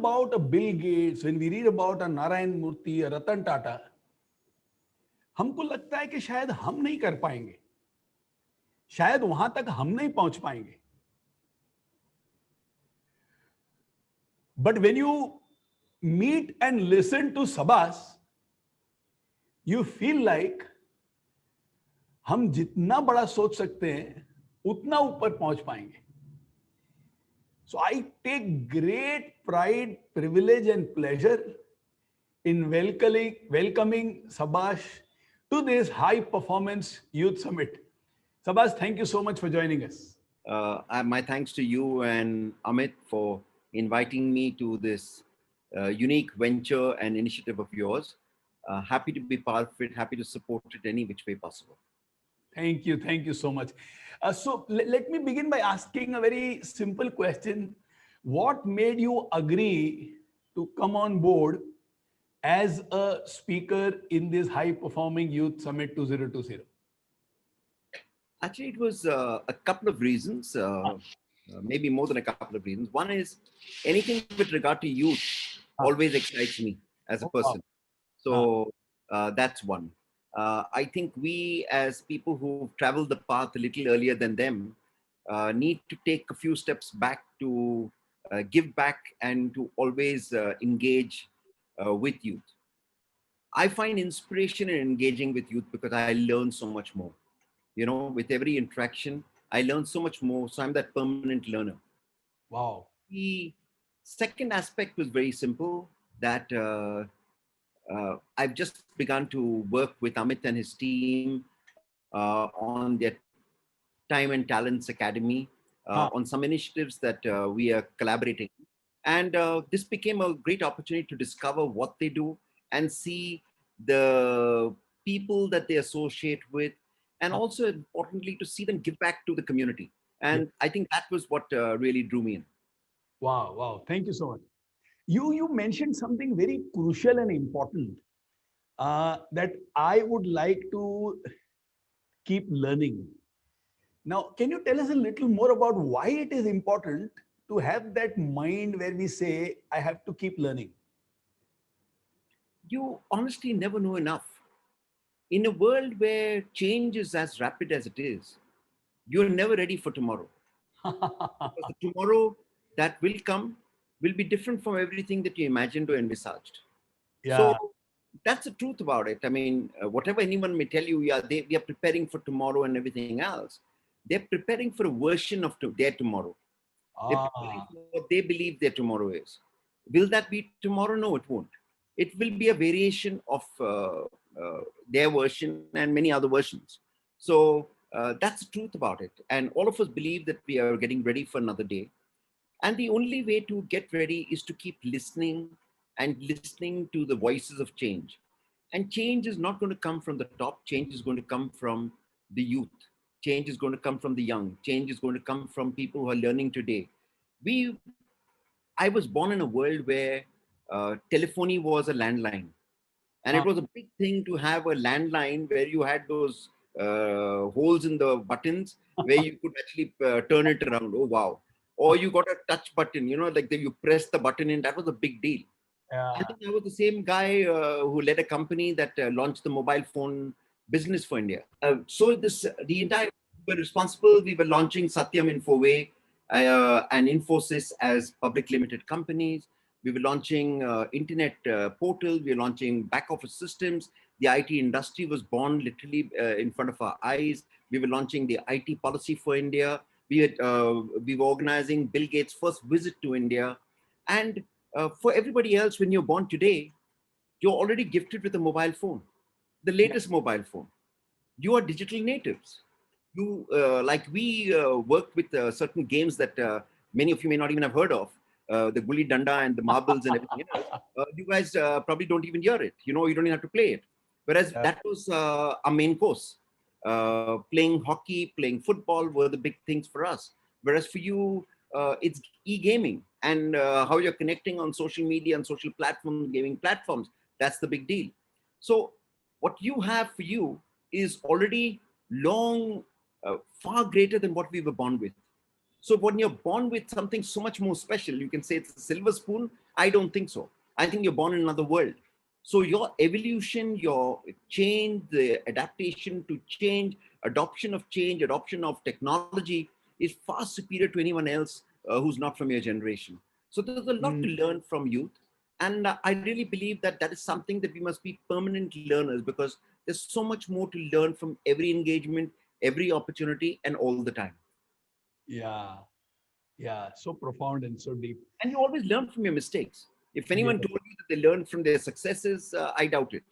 about a Bill Gates, when we read about a Narayan Murthy, a Ratan Tata, हमको लगता है कि शायद हम नहीं कर पाएंगे, शायद वहां तक हम नहीं पहुंच पाएंगे. But when you meet and listen to Sabbas, you feel like हम जितना बड़ा सोच सकते हैं उतना ऊपर पहुंच पाएंगे. So I take great pride, privilege and pleasure in welcoming Sabbas to this high performance youth summit. Sabbas, thank you so much for joining us. My thanks to you and Amit for inviting me to this unique venture and initiative of yours. Happy to be part of it, happy to support it any which way possible. Thank you so much. So let me begin by asking a very simple question. What made you agree to come on board as a speaker in this high performing youth summit 2020? Actually, it was a couple of reasons, maybe more than a couple of reasons. One is anything with regard to youth always excites me as a person. So that's one. I think we as people who've traveled the path a little earlier than them need to take a few steps back to give back and to always engage with youth. I find inspiration in engaging with youth because I learn so much more. You know, with every interaction, I learn so much more. So I'm that permanent learner. Wow. The second aspect was very simple, that I've just begun to work with Amit and his team on their Time and Talents Academy, on some initiatives that we are collaborating. And this became a great opportunity to discover what they do and see the people that they associate with, and also importantly to see them give back to the community. And I think that was what really drew me in. Wow. Thank you so much. You mentioned something very crucial and important that I would like to keep learning. Now, can you tell us a little more about why it is important to have that mind where we say, I have to keep learning? You honestly never know enough. In a world where change is as rapid as it is, you're never ready for tomorrow. Because the tomorrow that will come will be different from everything that you imagined or envisaged. Yeah. So that's the truth about it. I mean, whatever anyone may tell you, we are preparing for tomorrow and everything else. They're preparing for a version of their tomorrow. They're preparing for what they believe their tomorrow is. Will that be tomorrow? No, it won't. It will be a variation of their version and many other versions. So that's the truth about it. And all of us believe that we are getting ready for another day. And the only way to get ready is to keep listening and listening to the voices of change. And change is not going to come from the top. Change is going to come from the youth. Change is going to come from the young. Change is going to come from people who are learning today. I was born in a world where telephony was a landline. And it was a big thing to have a landline where you had those holes in the buttons where you could actually turn it around. Oh, wow. Or you got a touch button, you know, like you press the button in. That was a big deal. I think I was the same guy who led a company that launched the mobile phone business for India. The entire, we were responsible. We were launching Satyam Infoway and Infosys as public limited companies. We were launching internet portal. We were launching back office systems. The IT industry was born literally in front of our eyes. We were launching the IT policy for India. We were organizing Bill Gates' first visit to India. And for everybody else, when you're born today, you're already gifted with a mobile phone, the latest mobile phone. You are digital natives. You like we work with certain games that many of you may not even have heard of. The gulli danda and the marbles and everything else. You guys probably don't even hear it. You know, you don't even have to play it. Whereas that was our main course. Playing hockey, playing football were the big things for us. Whereas for you, it's e-gaming and how you're connecting on social media and social platforms, gaming platforms. That's the big deal. So what you have for you is already far greater than what we were born with. So when you're born with something so much more special, you can say it's a silver spoon, I don't think so. I think you're born in another world. So your evolution, your change, the adaptation to change, adoption of technology is far superior to anyone else who's not from your generation. So there's a lot to learn from youth. And I really believe that that is something that we must be permanent learners, because there's so much more to learn from every engagement, every opportunity, and all the time. Yeah. Yeah. So profound and so deep. And you always learn from your mistakes. If anyone Yeah. told you that they learn from their successes, I doubt it.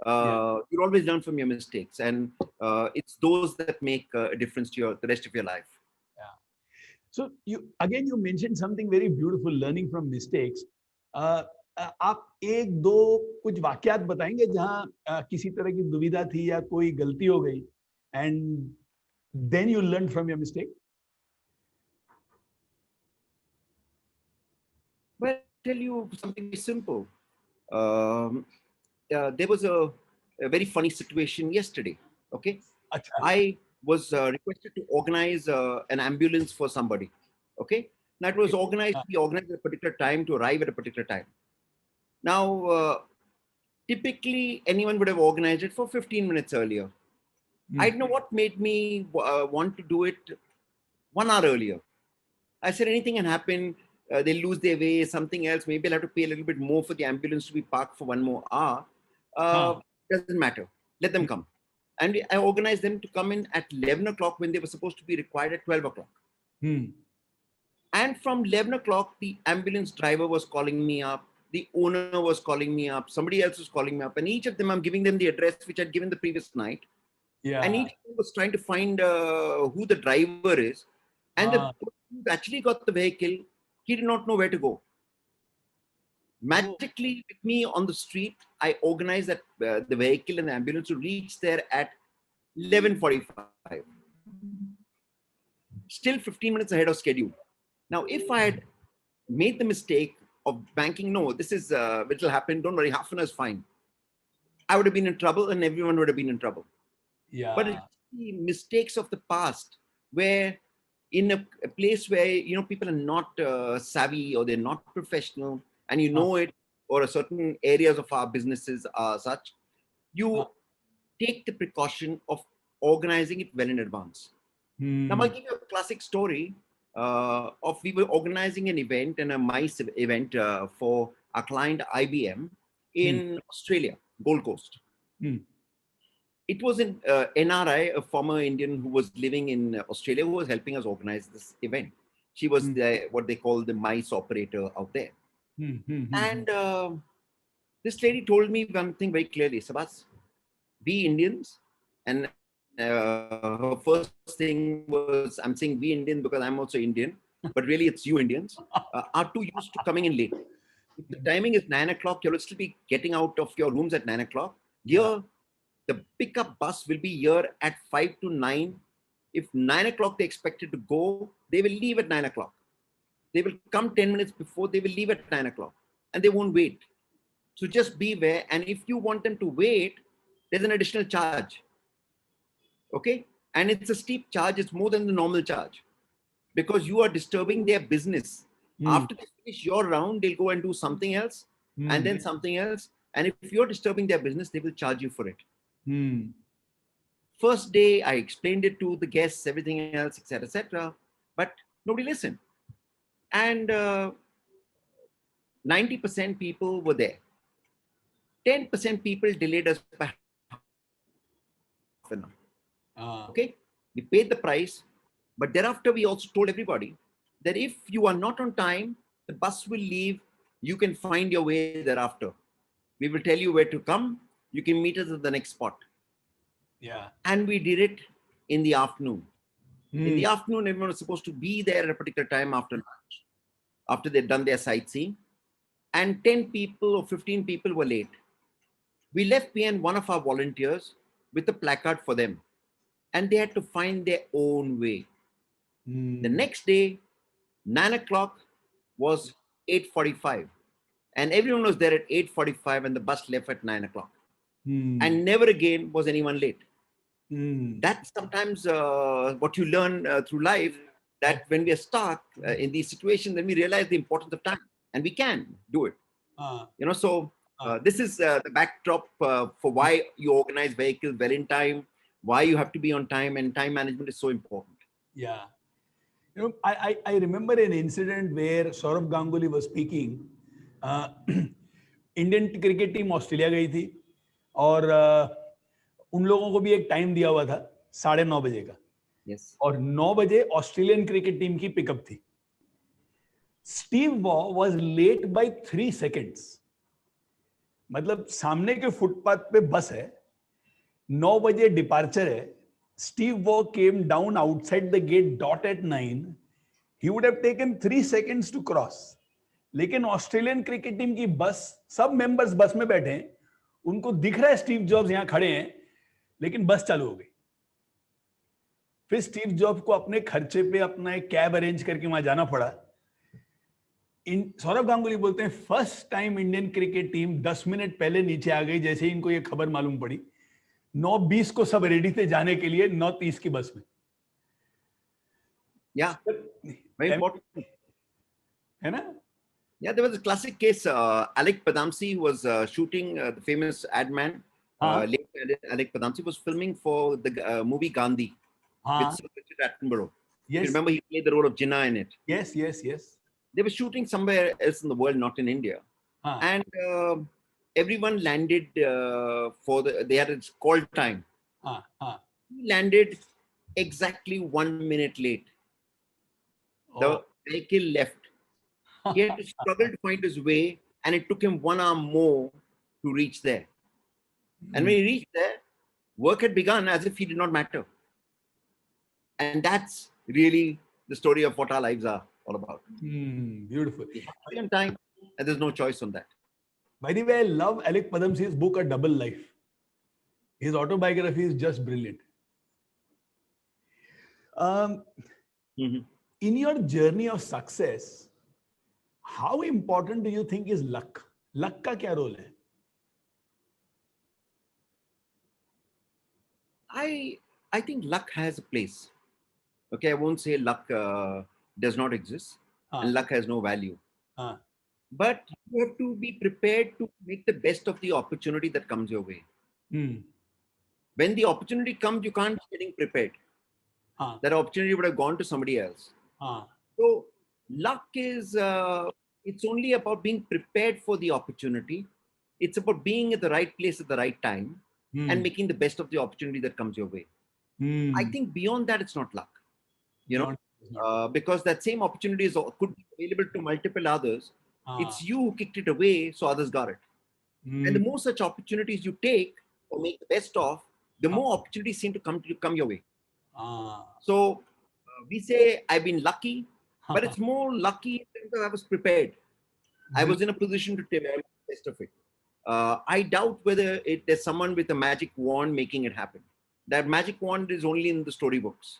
Yeah. You always learn from your mistakes, and it's those that make a difference to the rest of your life. Yeah. So you mentioned something very beautiful, learning from mistakes. आप एक दो कुछ वाकयात बताएंगे जहां किसी तरह की दुविधा थी या कोई गलती हो गई, and then you learned from your mistake? Well, I'll tell you something very simple. There was a very funny situation yesterday. Okay, अच्छा. I was requested to organize an ambulance for somebody. Okay, that was organized. We organized at a particular time to arrive at a particular time. Now, typically, anyone would have organized it for 15 minutes earlier. I don't know what made me want to do it 1 hour earlier. I said anything can happen. They'll lose their way, something else. Maybe I'll have to pay a little bit more for the ambulance to be parked for 1 more hour. Doesn't matter. Let them come. And I organized them to come in at 11 o'clock when they were supposed to be required at 12 o'clock. And from 11 o'clock, the ambulance driver was calling me up. The owner was calling me up. Somebody else was calling me up. And each of them, I'm giving them the address which I'd given the previous night. Yeah. And each of them was trying to find who the driver is. And the person who actually got the vehicle, he did not know where to go. Magically, with me on the street, I organized that the vehicle and the ambulance to reach there at 11:45. Still 15 minutes ahead of schedule. Now, if I had made the mistake of banking, no, this is, it will happen, don't worry, half an hour is fine, I would have been in trouble and everyone would have been in trouble. Yeah. But it's the mistakes of the past, where in a place where, people are not savvy, or they're not professional, and it, or a certain areas of our businesses are such, you take the precaution of organizing it well in advance. Now, I'll give you a classic story of we were organizing an event, and a MICE event for our client IBM in Australia, Gold Coast. It was an NRI, a former Indian who was living in Australia, who was helping us organize this event. She was what they call the MICE operator out there. And this lady told me one thing very clearly: Sabbas, we Indians, and her first thing was, I'm saying we Indian because I'm also Indian, but really it's you Indians, are too used to coming in late. If the timing is 9 o'clock, you'll still be getting out of your rooms at 9 o'clock. Here, the pickup bus will be here at 5 to 9. If 9 o'clock they expected to go, they will leave at 9 o'clock. They will come 10 minutes before, they will leave at 9 o'clock, and they won't wait. So just beware. And if you want them to wait, there's an additional charge. Okay? And it's a steep charge. It's more than the normal charge, because you are disturbing their business. After they finish your round, they'll go and do something else, and then something else. And if you're disturbing their business, they will charge you for it. First day, I explained it to the guests, everything else, etc., etc. But nobody listened. And 90% people were there. 10% people delayed us by half an hour. Okay? We paid the price, but thereafter we also told everybody that if you are not on time, the bus will leave. You can find your way thereafter. We will tell you where to come. You can meet us at the next spot. Yeah. And we did it in the afternoon. In the afternoon, everyone was supposed to be there at a particular time after lunch, after they'd done their sightseeing. And 10 people or 15 people were late. We left behind one of our volunteers with a placard for them, and they had to find their own way. The next day, 9 o'clock was 8:45, and everyone was there at 8:45, and the bus left at 9 o'clock. And never again was anyone late. That's sometimes what you learn through life, that when we are stuck in these situations, then we realize the importance of time. and we can do it. Uh, So this is the backdrop for why you organize vehicles well in time, why you have to be on time, and time management is so important. yeah. I remember an incident where Saurabh Ganguly was speaking. Indian cricket team Australia गई थी और उन लोगों को भी एक time दिया हुआ था 9:30 बजे का. Yes. और 9 बजे ऑस्ट्रेलियन क्रिकेट टीम की पिकअप थी. Steve Waugh was late by 3 seconds. मतलब सामने के फुटपाथ पे बस है, 9 बजे डिपार्चर है. Steve Waugh came down outside the gate dot at 9. He would have taken 3 seconds to cross. लेकिन ऑस्ट्रेलियन क्रिकेट टीम की बस, सब मेंबर्स बस में बैठे हैं, उनको दिख रहा है स्टीव जॉब्स यहां खड़े हैं, लेकिन बस चालू हो गई. फिर स्टीव जॉब्स को अपने खर्चे पे अपना एक कैब अरेंज करके वहां जाना पड़ा. सौरभ गांगुली बोलते हैं first time Indian cricket team 10 minute पहले नीचे आ गई जैसे ही इनको ये खबर मालूम पड़ी. 9:20 को सब रेडी थे जाने के लिए 9:30 की बस में. Yeah, very important. है ना? Yeah, there was a classic case. Alec Padamsee was shooting, the famous ad man. Late Alec Padamsee was filming for the movie Gandhi with Sir Richard Attenborough. Yes. You remember he played the role of Jinnah in it. Yes. They were shooting somewhere else in the world, not in India. And everyone landed they had a call time. He landed exactly 1 minute late. The vehicle left. He had to struggle to find his way, and it took him 1 hour more to reach there. And when he reached there, work had begun as if he did not matter. And that's really the story of what our lives are all about. Beautiful. We have to be on time, and there's no choice on that. By the way, I love Alec Padamsee's book, A Double Life. His autobiography is just brilliant. In your journey of success, how important do you think is luck? Luck का क्या role है? I think luck has a place. Okay, I won't say luck does not exist and luck has no value. But you have to be prepared to make the best of the opportunity that comes your way. When the opportunity comes, you can't be getting prepared. That opportunity would have gone to somebody else. So luck is, it's only about being prepared for the opportunity. It's about being at the right place at the right time and making the best of the opportunity that comes your way. I think beyond that, it's not luck. Because that same opportunity could be available to multiple others. It's you who kicked it away, so others got it. And the more such opportunities you take or make the best of, the more opportunities seem to come your way. So we say I've been lucky, but it's more lucky because I was prepared. I was in a position to take the best of it. I doubt whether there's someone with a magic wand making it happen. That magic wand is only in the storybooks.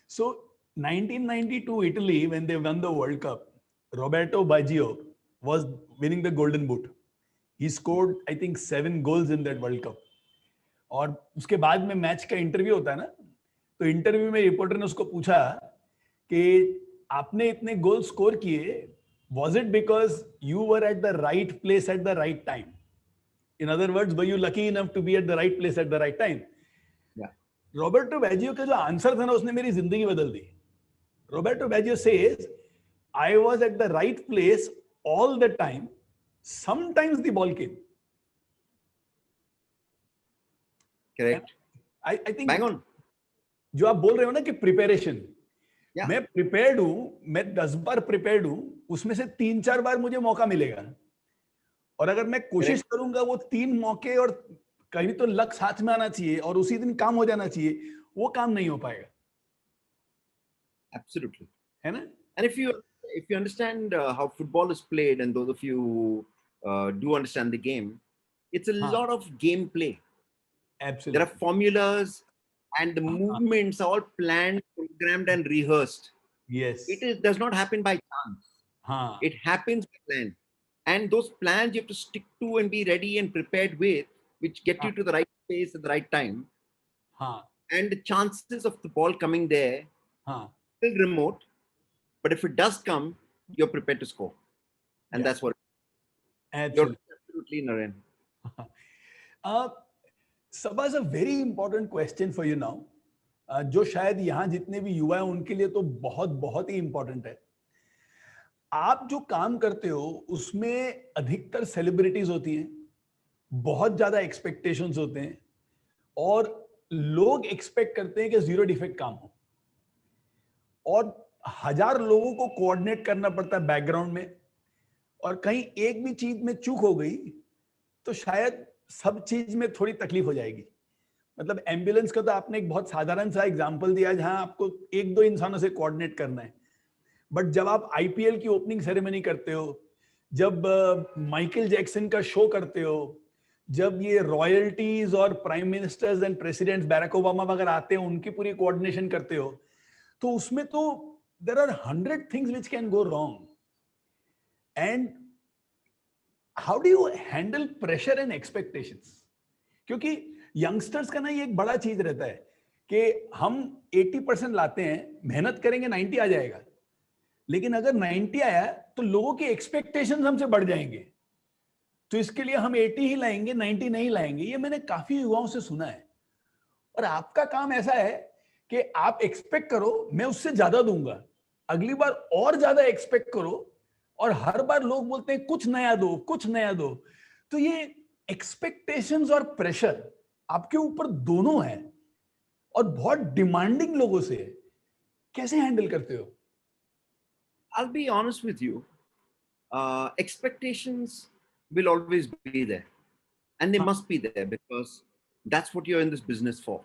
So 1992 Italy, when they won the World Cup, Roberto Baggio was winning the Golden Boot. He scored, I think, 7 goals in that World Cup. और उसके बाद में match का interview होता है ना, तो interview में रिपोर्टर ने उसको पूछा कि आपने इतने गोल स्कोर किए, was it because you were at the right place at the right time? In other words, were you lucky enough to be at the right place at the right time? Roberto Baggio का जो answer था ना, उसने मेरी जिंदगी बदल दी. Roberto Baggio says, I was at the right place all the time. Sometimes the ball came. Correct. I think bang on. जो आप बोल रहे हो ना कि प्रिपरेशन, मैं प्रिपेयर्ड हूं, मैं 10 बार प्रिपेयर्ड हूं, उसमें से 3-4 बार मुझे मौका मिलेगा. और अगर मैं कोशिश करूंगा वो 3 मौके और कहीं तो लक साथ में आना चाहिए और उसी दिन काम हो जाना चाहिए, वो काम नहीं हो पाएगा. Absolutely. है ना? And if you understand how football is played, and those of you do understand the game, it's a lot of gameplay. Absolutely. There are formulas, and the movements are all planned, programmed, and rehearsed. Yes. Does not happen by chance. It happens by plan. And those plans you have to stick to and be ready and prepared with, which get you to the right place at the right time. And the chances of the ball coming there still remote. But if it does come, you're prepared to score. And that's what Absolutely. you're absolutely, Naren. Sabbas, a very important question for you now, जो शायद यहाँ जितने भी युवा हैं उनके लिए तो बहुत बहुत ही इंपॉर्टेंट है. आप जो काम करते हो उसमें अधिकतर सेलिब्रिटीज होती हैं, बहुत ज्यादा एक्सपेक्टेशंस होते हैं और लोग एक्सपेक्ट करते हैं कि जीरो डिफेक्ट काम हो और 1000 लोगों को कोऑर्डिनेट करना पड़ता है बैकग्राउंड में और कहीं एक भी चीज में चूक हो गई तो शायद सब चीज में थोड़ी तकलीफ हो जाएगी. मतलब एम्बुलेंस का तो आपने एक बहुत साधारण सा एग्जांपल दिया जहां आपको एक दो इंसानों से कोऑर्डिनेट करना है. बट जब आप आईपीएल की ओपनिंग सेरेमनी करते हो, जब माइकल जैक्सन का शो करते हो, जब ये रॉयल्टीज और prime ministers and presidents Barack Obama वगैरह आते हैं उनकी पूरी कोऑर्डिनेशन करते हो, तो उसमें तो there are 100 things which can go wrong. And how do you handle pressure and expectations? क्योंकि यंगस्टर्स का ना ये एक बड़ा चीज रहता है कि हम 80% लाते हैं, मेहनत करेंगे 90 आ जाएगा, लेकिन अगर 90 आया तो लोगों की एक्सपेक्टेशंस हमसे बढ़ जाएंगे, तो इसके लिए हम 80 ही लाएंगे, 90 नहीं लाएंगे. ये मैंने काफी युवाओं से सुना है. और आपका काम ऐसा है कि आप एक्सपेक्ट करो मैं उससे ज्यादा दूंगा, अगली बार और ज्यादा एक्सपेक्ट करो और हर बार लोग बोलते हैं कुछ नया दो, कुछ नया दो. तो ये एक्सपेक्टेशंस और प्रेशर आपके ऊपर दोनों है और बहुत डिमांडिंग लोगों से कैसे हैंडल करते हो? I'll be honest with you. Expectations will always be there. And they must be there because that's what you're in this business for.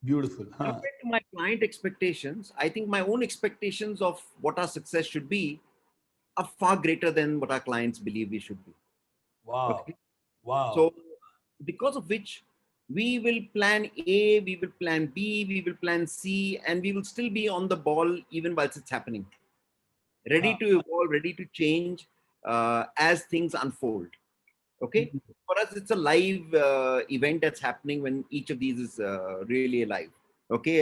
Beautiful. Compared to my client expectations, I think my own expectations of what our success should be are far greater than what our clients believe we should be. Wow. Okay? Wow. So, because of which, we will plan A, we will plan B, we will plan C, and we will still be on the ball even whilst it's happening. Ready to evolve, ready to change as things unfold. Okay? For us, it's a live event that's happening when each of these is really alive. Okay?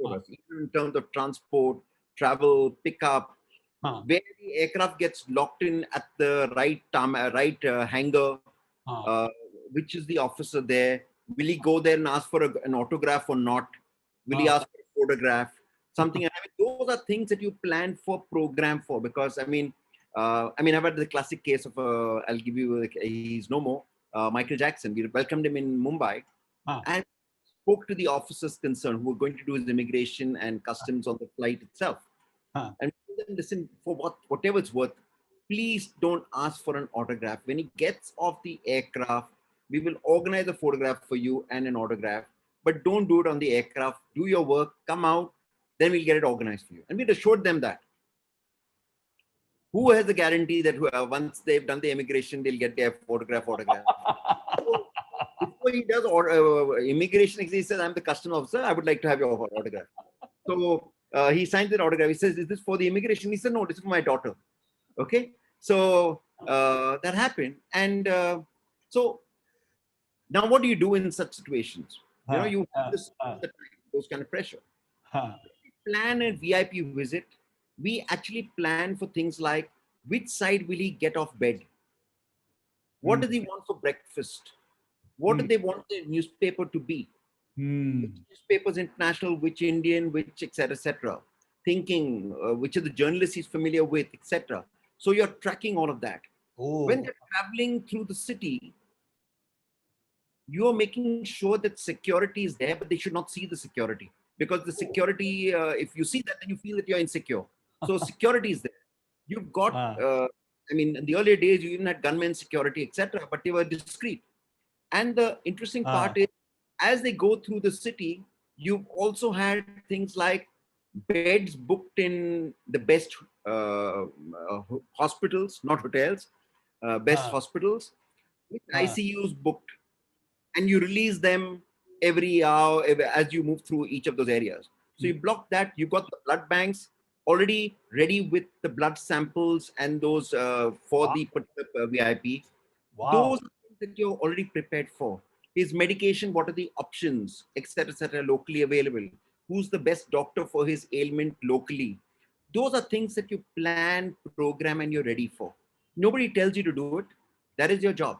For us, even in terms of transport, travel, pickup, where the aircraft gets locked in at the right hangar, which is the officer there? Will he go there and ask for an autograph or not? Will he ask for a photograph? Something. I mean, those are things that you plan for, program for. Because I mean, I've had the classic case of I'll give you. He's no more. Michael Jackson. We welcomed him in Mumbai and spoke to the officers concerned who were going to do his immigration and customs on the flight itself. And told them, listen, for whatever it's worth, please don't ask for an autograph. When he gets off the aircraft, we will organize a photograph for you and an autograph. But don't do it on the aircraft. Do your work, come out, then we'll get it organized for you. And we'd assured them that. Who has the guarantee that once they've done the immigration, they'll get their photograph? So before he does immigration, he says, I'm the customs officer, I would like to have your autograph. So he signs the autograph. He says, is this for the immigration? He said, no, this is for my daughter. Okay. So that happened. And so now what do you do in such situations? You know, you have those kind of pressure. We plan a VIP visit. We actually plan for things like which side will he get off bed? What does he want for breakfast? What do they want the newspaper to be? Which newspapers international, which Indian, which etc. Thinking, which are the journalists he's familiar with, etc. So you're tracking all of that. When they're traveling through the city, you're making sure that security is there, but they should not see the security. Because the security, if you see that, then you feel that you're insecure. So security is there. You've got, in the earlier days, you even had gunmen security, etc., but they were discreet. And the interesting part is, as they go through the city, you've also had things like beds booked in the best hospitals, not hotels, best hospitals, with ICUs booked. And you release them every hour as you move through each of those areas. So you block that. You've got the blood banks already ready with the blood samples and those for the particular VIP. Those are things that you're already prepared for. His medication, what are the options, etc., locally available? Who's the best doctor for his ailment locally? Those are things that you plan, program, and you're ready for. Nobody tells you to do it. That is your job.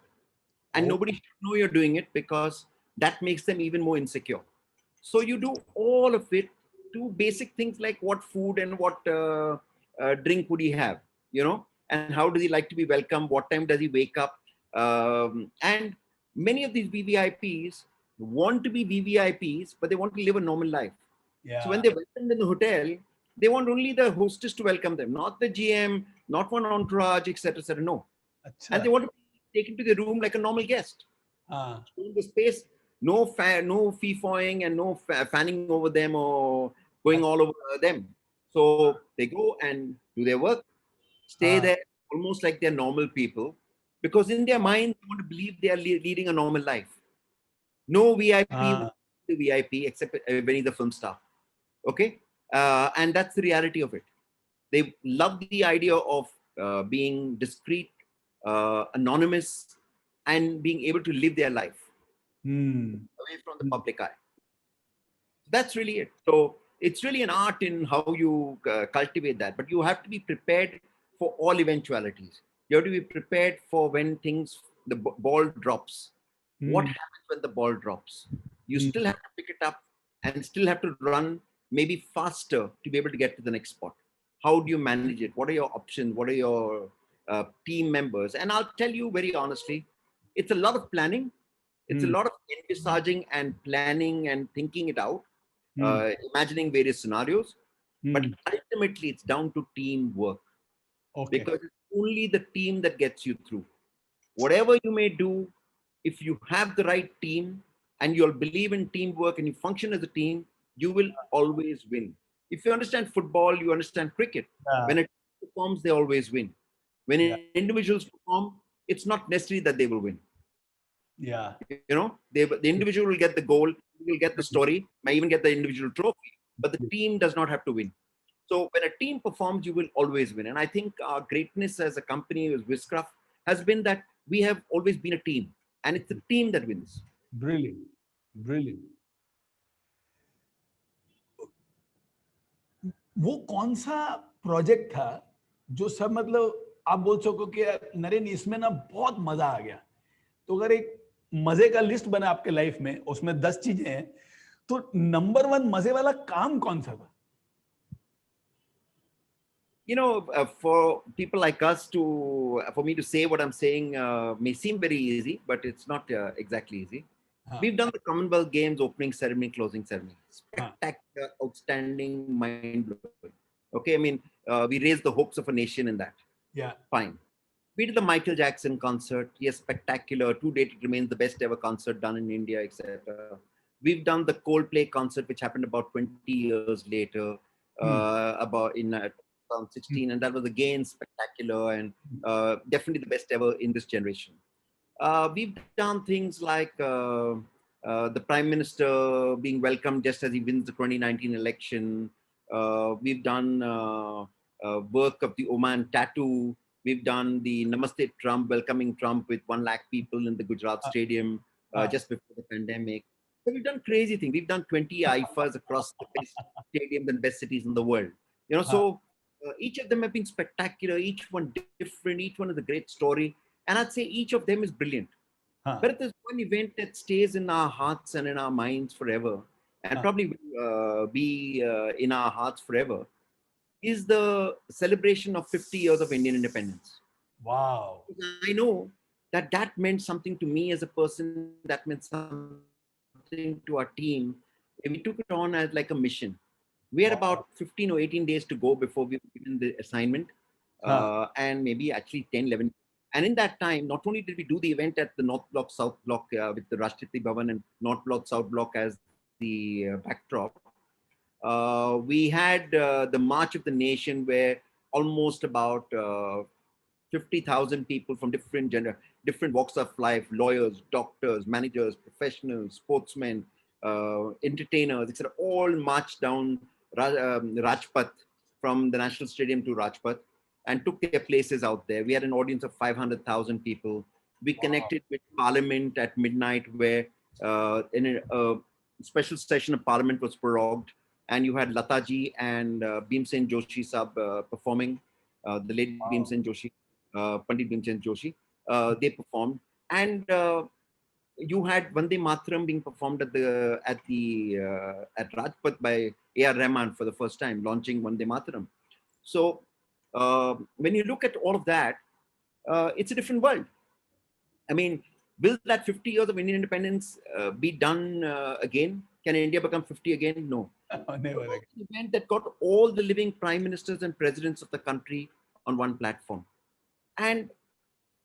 And nobody should know you're doing it, because that makes them even more insecure. So you do all of it, to basic things like what food and what drink would he have, and how does he like to be welcomed? What time does he wake up? And many of these VVIPs want to be VVIPs, but they want to live a normal life. Yeah. So when they're welcomed in the hotel, they want only the hostess to welcome them, not the GM, not one entourage, etc., etc. No. Achha. And they want to be taken to the room like a normal guest. In the space, no fee-fawing and no fanning over them or going all over them. So they go and do their work, stay there almost like they're normal people, because in their mind, they want to believe they are leading a normal life. No VIP, VIP, except when he's a film star. Okay? And that's the reality of it. They love the idea of being discreet, anonymous, and being able to live their life away from the public eye. That's really it. So it's really an art in how you cultivate that. But you have to be prepared for all eventualities. You have to be prepared for when the ball drops. What happens when the ball drops? You still have to pick it up and still have to run maybe faster to be able to get to the next spot. How do you manage it? What are your options? What are your team members? And I'll tell you very honestly, it's a lot of planning. It's a lot of envisaging and planning and thinking it out, imagining various scenarios. But ultimately, it's down to teamwork. Okay. Because it's only the team that gets you through. Whatever you may do, if you have the right team and you'll believe in teamwork and you function as a team, you will always win. If you understand football, you understand cricket. When a team performs, they always win. When individuals perform, it's not necessary that they will win. Yeah. The individual will get the goal, will get the story, may even get the individual trophy, but the team does not have to win. So when a team performs, you will always win. And I think our greatness as a company, as Wizcraft, has been that we have always been a team, and it's the team that wins. Brilliant. Brilliant. वो कौन सा project था जो सब मतलब आप बोल सको कि नरेन इसमें ना बहुत मजा आ गया? तो अगर एक मजे का लिस्ट बना आपके लाइफ में, उसमें 10 चीजें हैं, तो नंबर 1 मजे वाला काम कौन सा था? For people like us for me to say what I'm saying may seem very easy, but it's not exactly easy. We've done the Commonwealth Games opening ceremony, closing ceremony. Spectacular, outstanding, mind-blowing. Okay, I mean, we raised the hopes of a nation in that. Yeah. Fine. We did the Michael Jackson concert. Yes, spectacular. To date, it remains the best ever concert done in India, etc. We've done the Coldplay concert, which happened about 20 years later, about in 2016, and that was again spectacular and definitely the best ever in this generation. We've done things like the Prime Minister being welcomed just as he wins the 2019 election. We've done work of the Oman tattoo. We've done the Namaste Trump, welcoming Trump with 1 lakh people in the Gujarat Stadium just before the pandemic. So we've done crazy things. We've done 20 IIFAs across the best stadiums and best cities in the world. So each of them have been spectacular, each one different, each one is a great story. And I'd say each of them is brilliant. But if there's one event that stays in our hearts and in our minds forever, and probably will be in our hearts forever, is the celebration of 50 years of Indian independence. Wow. I know that meant something to me as a person, that meant something to our team. We took it on as like a mission. We had about 15 or 18 days to go before we were given the assignment, and maybe actually 10, 11. And in that time, not only did we do the event at the North Block, South Block with the Rashtrapati Bhavan and North Block, South Block as the backdrop, we had the March of the Nation where almost about 50,000 people from different walks of life, lawyers, doctors, managers, professionals, sportsmen, entertainers, etc., all marched down Rajpath from the National Stadium to Rajpath and took their places out there. We had an audience of 500,000 people. We connected with Parliament at midnight where in a special session of Parliament was prorogued. and you had Lataji and Bhimsen Joshi sab performing, the late Wow. Bhimsen Joshi, Pandit Bhimsen Joshi. They performed, and you had Vande Mataram being performed at Rajpath by A.R. Rahman for the first time, launching Vande Mataram. So when you look at all of that, it's a different world. I mean, will that 50 years of Indian independence be done again? Can India become 50 again? No. Never It was again. an event that got all the living prime ministers and presidents of the country on one platform. And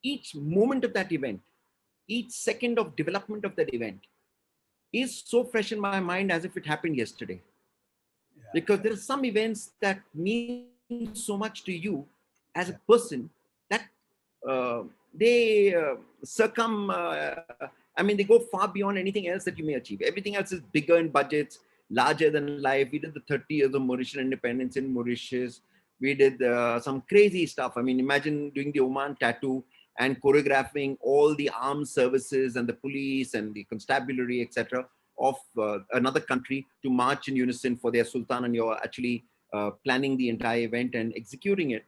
each moment of that event, each second of development of that event is so fresh in my mind as if it happened yesterday. Yeah. Because there are some events that mean so much to you as a person that uh, they I mean, they go far beyond anything else that you may achieve. Everything else is bigger in budgets, larger than life. We did the 30 years of Mauritian independence in Mauritius. We did some crazy stuff. I mean, imagine doing the Oman tattoo and choreographing all the armed services and the police and the constabulary, etc., of another country to march in unison for their sultan, and you're actually planning the entire event and executing it.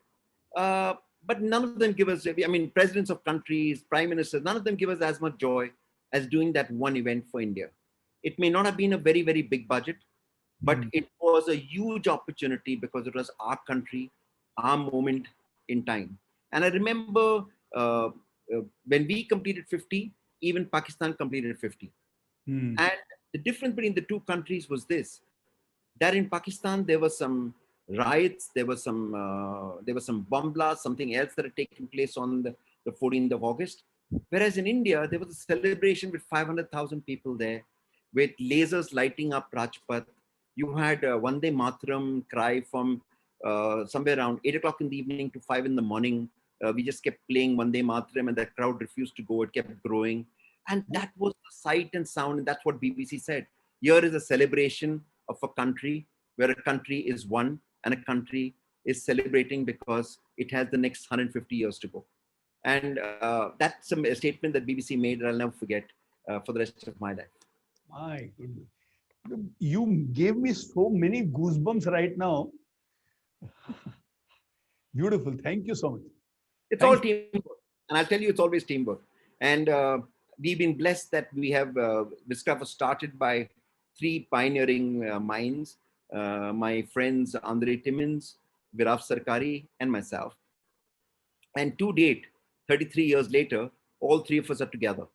But none of them give us, I mean, presidents of countries, prime ministers, none of them give us as much joy as doing that one event for India. It may not have been a very, very big budget, but it was a huge opportunity because it was our country, our moment in time. And I remember when we completed 50, even Pakistan completed 50. And the difference between the two countries was this: that in Pakistan there were some riots, there was some bomb blasts, something else that had taken place on the 14th of August. Whereas in India there was a celebration with 500,000 people there, with lasers lighting up Rajpath. You had Vande Mataram cry from somewhere around 8 o'clock in the evening to 5 in the morning. We just kept playing Vande Mataram, and the crowd refused to go. It kept growing, and that was the sight and sound, and that's what BBC said. Here is a celebration of a country where a country is one and a country is celebrating because it has the next 150 years to go. And that's a statement that BBC made that I'll never forget for the rest of my life. My goodness. You gave me so many goosebumps right now. Beautiful. Thank you so much. It's all Thanks. teamwork. And I'll tell you, it's always teamwork. And we've been blessed that we have Wizcraft was started by three pioneering minds, my friends Andre Timmins, Viraf Sarkari, and myself. And to date, 33 years later, all three of us are together,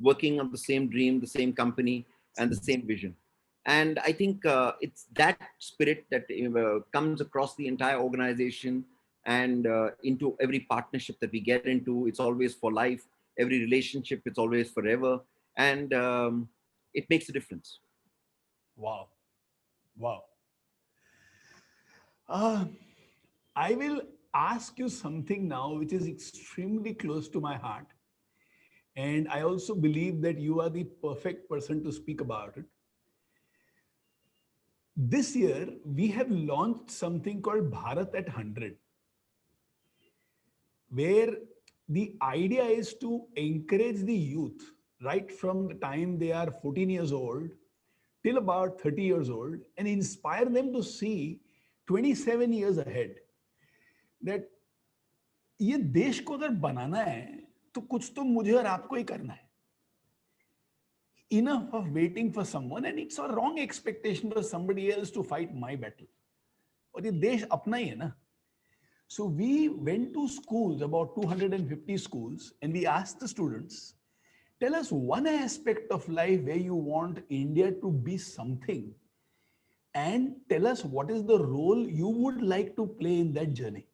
working on the same dream, the same company, and the same vision. And I think it's that spirit that comes across the entire organization and into every partnership that we get into. It's always for life. Every relationship, it's always forever. And it makes a difference. Wow. Wow. Uh, I will ask you something now which is extremely close to my heart. And I also believe that you are the perfect person to speak about it. This year, we have launched something called Bharat at 100, where the idea is to encourage the youth right from the time they are 14 years old till about 30 years old and inspire them to see 27 years ahead that ये देश को अगर बनाना है तो कुछ तो मुझे और आपको ही करना है. Enough of waiting for someone, and it's a wrong expectation for somebody else to fight my battle. और ये देश अपना ही है ना. So we went to schools, about 250 schools, and we asked the students, tell us one aspect of life where you want India to be something, and tell us what is the role you would like to play in that journey.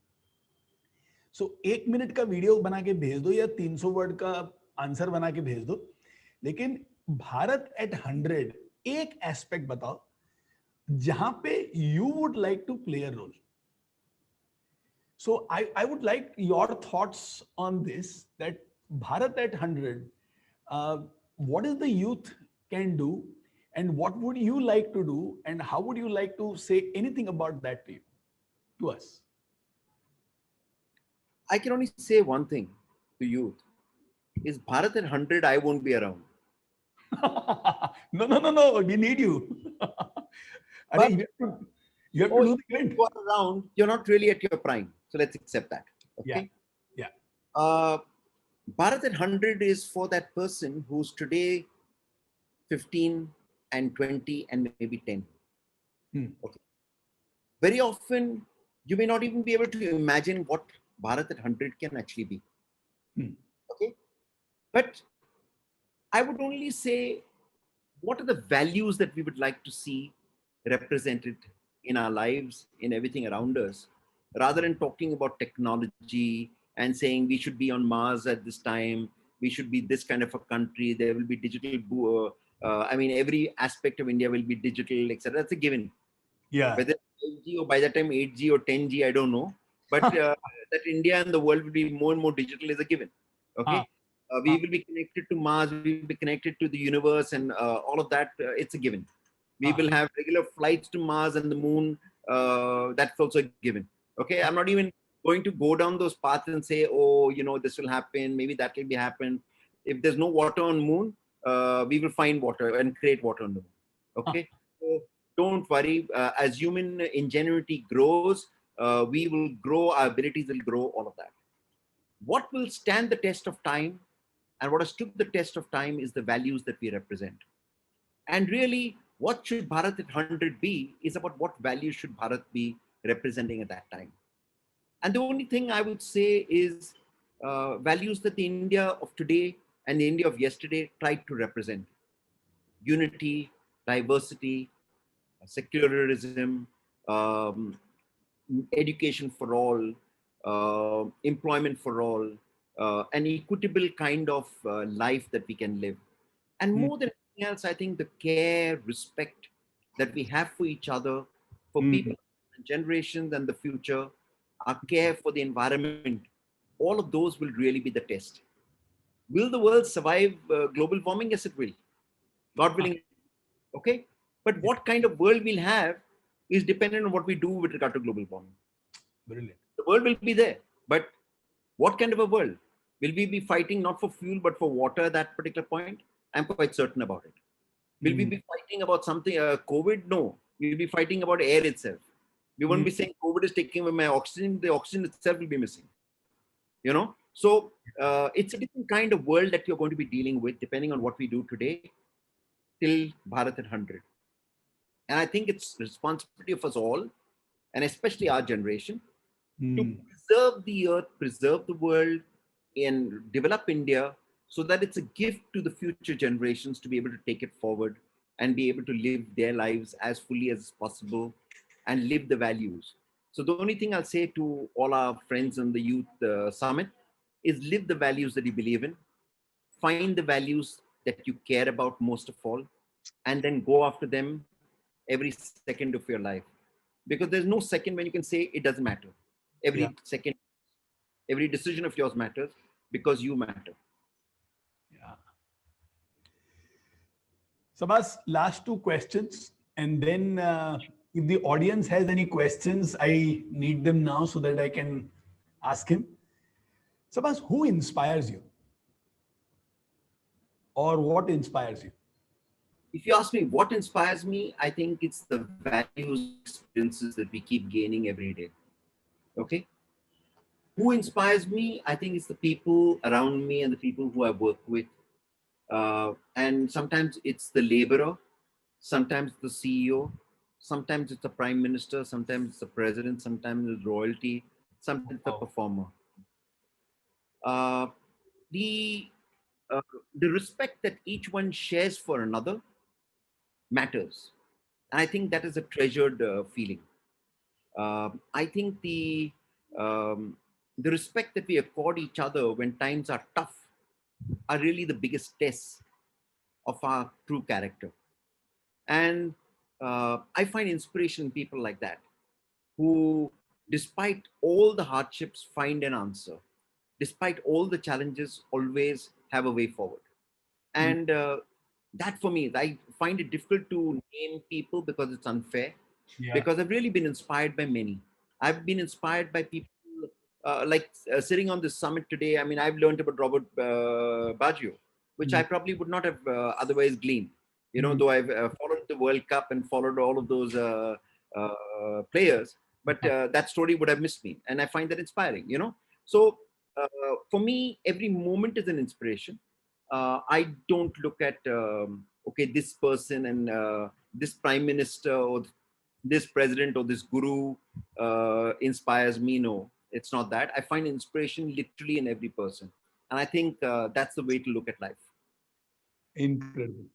So 1 minute का video बना के भेज दो या 300 word का answer बना के भेज दो, लेकिन भारत एट 100 एक एस्पेक्ट बताओ जहां पे you would like to play a role. So I would like your thoughts on this, that Bharat at 100, what is the youth can do and what would you like to do and how would you like to say anything about that to you, to us? I can only say one thing to youth, is Bharat at 100, I won't be around. No, we need you. Arey, But you have to do the event. you are around, you're not really at your prime. So let's accept that. Yeah. Okay. Yeah. Bharat at 100 is for that person who's today 15 and 20 and maybe 10. Okay. Very often, you may not even be able to imagine what Bharat at 100 can actually be. Okay. But I would only say, what are the values that we would like to see represented in our lives, in everything around us, rather than talking about technology and saying we should be on Mars at this time, we should be this kind of a country, there will be digital, I mean, every aspect of India will be digital, etc. That's a given. Yeah. Whether 5G or by that time 8G or 10G, I don't know. But that India and the world will be more and more digital is a given. Okay. We will be connected to Mars, we will be connected to the universe, and all of that, it's a given. We will have regular flights to Mars and the moon. That's also a given. Okay. I'm not even going to go down those paths and say, oh, you know, this will happen, maybe that will be happen. If there's no water on moon, we will find water and create water on the moon. Okay. So don't worry. As human ingenuity grows, we will grow, our abilities will grow, all of that. What will stand the test of time and what has stood the test of time is the values that we represent. And really, what should Bharat at 100 be is about what values should Bharat be representing at that time. And the only thing I would say is values that the India of today and the India of yesterday tried to represent. Unity, diversity, secularism, education for all, employment for all, an equitable kind of life that we can live. And more than anything else, I think the care, respect that we have for each other, for people, generations and the future, our care for the environment, all of those will really be the test. Will the world survive global warming? Yes, it will. God willing. Okay. But what kind of world we'll have is dependent on what we do with regard to global warming. Brilliant. The world will be there, but what kind of a world? Will we be fighting not for fuel but for water at that particular point? I'm quite certain about it. Will we be fighting about something, COVID? No. We'll be fighting about air itself. We won't be saying COVID is taking away my oxygen. The oxygen itself will be missing. You know? So it's a different kind of world that you're going to be dealing with depending on what we do today till Bharat at 100. And I think it's responsibility of us all, and especially our generation, to preserve the earth, preserve the world, and develop India so that it's a gift to the future generations to be able to take it forward and be able to live their lives as fully as possible and live the values. So the only thing I'll say to all our friends in the youth summit is live the values that you believe in, find the values that you care about most of all, and then go after them every second of your life. Because there's no second when you can say it doesn't matter. Every second, every decision of yours matters because you matter. Yeah. Sabbas, last two questions. And then if the audience has any questions, I need them now so that I can ask him. Sabbas, who inspires you? Or what inspires you? If you ask me what inspires me, I think it's the values, experiences that we keep gaining every day. Okay. Who inspires me? I think it's the people around me and the people who I work with. And sometimes it's the laborer, sometimes the CEO, sometimes it's the prime minister, sometimes it's the president, sometimes it's royalty, sometimes the performer. Uh, the uh, the respect that each one shares for another matters, and I think that is a treasured feeling. I think the respect that we accord each other when times are tough are really the biggest tests of our true character. And I find inspiration in people like that, who, despite all the hardships, find an answer. Despite all the challenges, always have a way forward. And that for me, I find it difficult to name people because it's unfair. Because I've really been inspired by many. I've been inspired by people sitting on this summit today. I mean, I've learned about Robert Baggio, which I probably would not have otherwise gleaned. You know, though I've followed the World Cup and followed all of those players, but that story would have missed me. And I find that inspiring, you know. So for me, every moment is an inspiration. I don't look at, okay, this person and this prime minister or this president or this guru inspires me. No, it's not that. I find inspiration literally in every person. And I think that's the way to look at life. Incredible.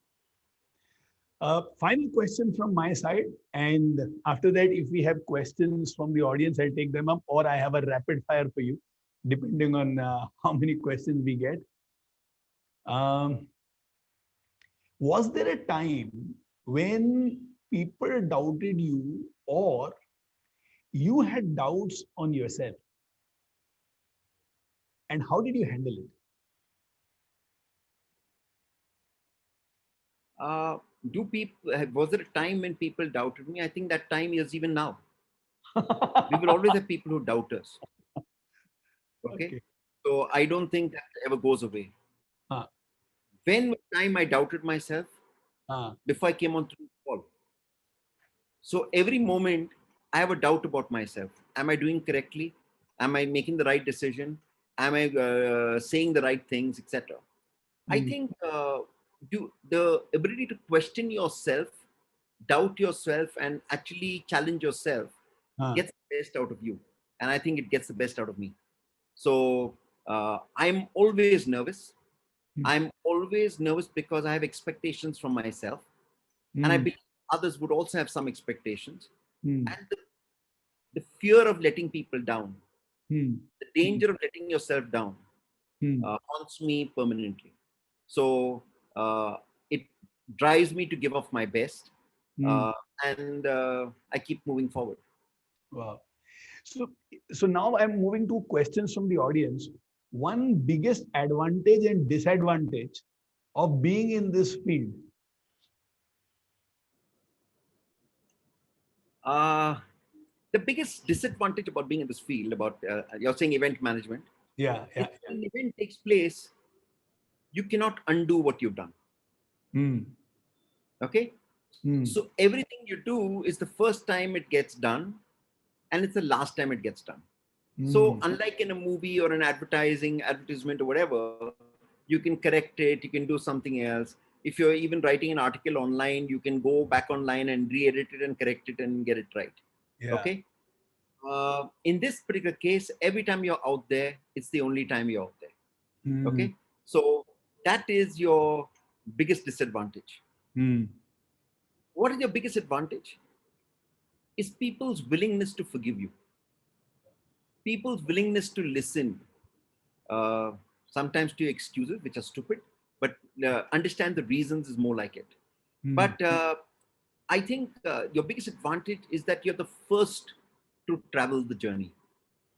Final question from my side. And after that, if we have questions from the audience, I'll take them up, or I have a rapid fire for you, depending on how many questions we get. Was there a time when people doubted you, or you had doubts on yourself? And how did you handle it? Was there a time when people doubted me? I think that time is even now. We will always have people who doubt us. Okay. So I don't think that ever goes away. When time I doubted myself, before I came on through the call. So every moment I have a doubt about myself. Am I doing correctly? Am I making the right decision? Am I saying the right things, etc.? I think the ability to question yourself, doubt yourself, and actually challenge yourself gets the best out of you. And I think it gets the best out of me. So I'm always nervous. I'm always nervous because I have expectations from myself. And I believe others would also have some expectations. And the fear of letting people down, the danger of letting yourself down haunts me permanently. So it drives me to give off my best. And I keep moving forward. Wow. So now I'm moving to questions from the audience. One biggest advantage and disadvantage of being in this field? The biggest disadvantage about being in this field, about you're saying event management. Yeah. If an event takes place, you cannot undo what you've done. Okay? So everything you do is the first time it gets done, and it's the last time it gets done. So unlike in a movie or an advertisement or whatever, you can correct it, you can do something else. If you're even writing an article online, you can go back online and re-edit it and correct it and get it right. Yeah. Okay. In this particular case, every time you're out there, it's the only time you're out there. Okay. So that is your biggest disadvantage. What is your biggest advantage? Is people's willingness to forgive you. People's willingness to listen, sometimes to your excuses, which are stupid, but understand the reasons is more like it. But I think your biggest advantage is that you're the first to travel the journey.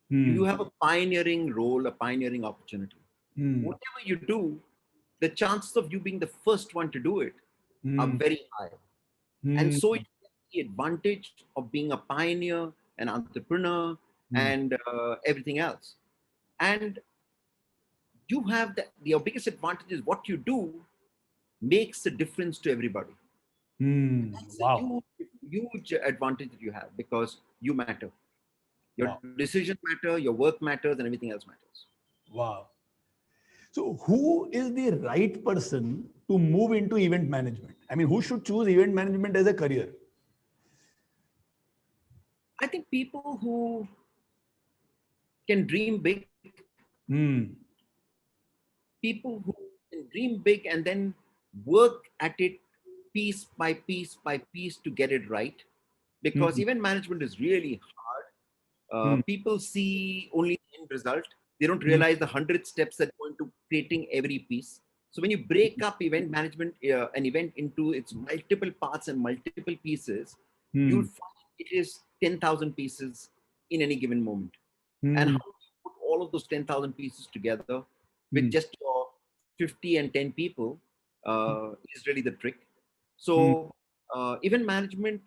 You have a pioneering role, a pioneering opportunity. Whatever you do, the chances of you being the first one to do it are very high. And so you get the advantage of being a pioneer, an entrepreneur, and everything else. And you have your biggest advantage is what you do makes a difference to everybody. That's Wow. a huge advantage that you have, because you matter. Your decisions matter, your work matters, and everything else matters. Wow. So who is the right person to move into event management? I mean, who should choose event management as a career? I think people who can dream big, people who can dream big and then work at it piece by piece by piece to get it right. Because event management is really hard. People see only the end result. They don't realize the 100 steps that go into creating every piece. So when you break up event management, an event into its multiple parts and multiple pieces, you'll find it is 10,000 pieces in any given moment. And how you put all of those 10,000 pieces together with just your 50 and 10 people is really the trick. So event management,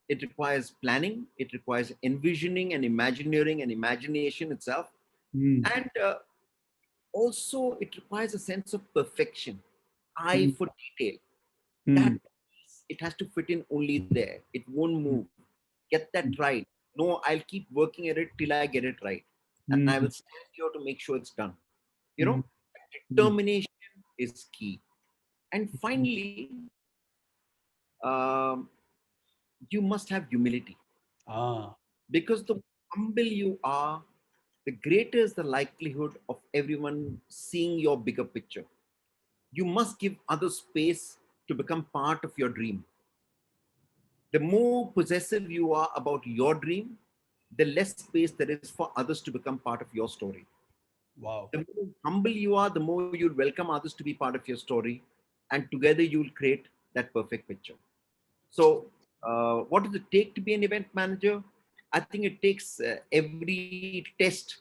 it requires planning, it requires envisioning and imagineering and imagination itself. And also it requires a sense of perfection, eye for detail. That it has to fit in only there. It won't move. Get that right. No, I'll keep working at it till I get it right. And I will stand here to make sure it's done. You know, determination is key. And finally, um, you must have humility. Ah, Because the more humble you are, the greater is the likelihood of everyone seeing your bigger picture. You must give others space to become part of your dream. The more possessive you are about your dream, the less space there is for others to become part of your story. wow. The more humble you are, the more you'll welcome others to be part of your story, and together you'll create that perfect picture. So, what does it take to be an event manager? I think it takes every test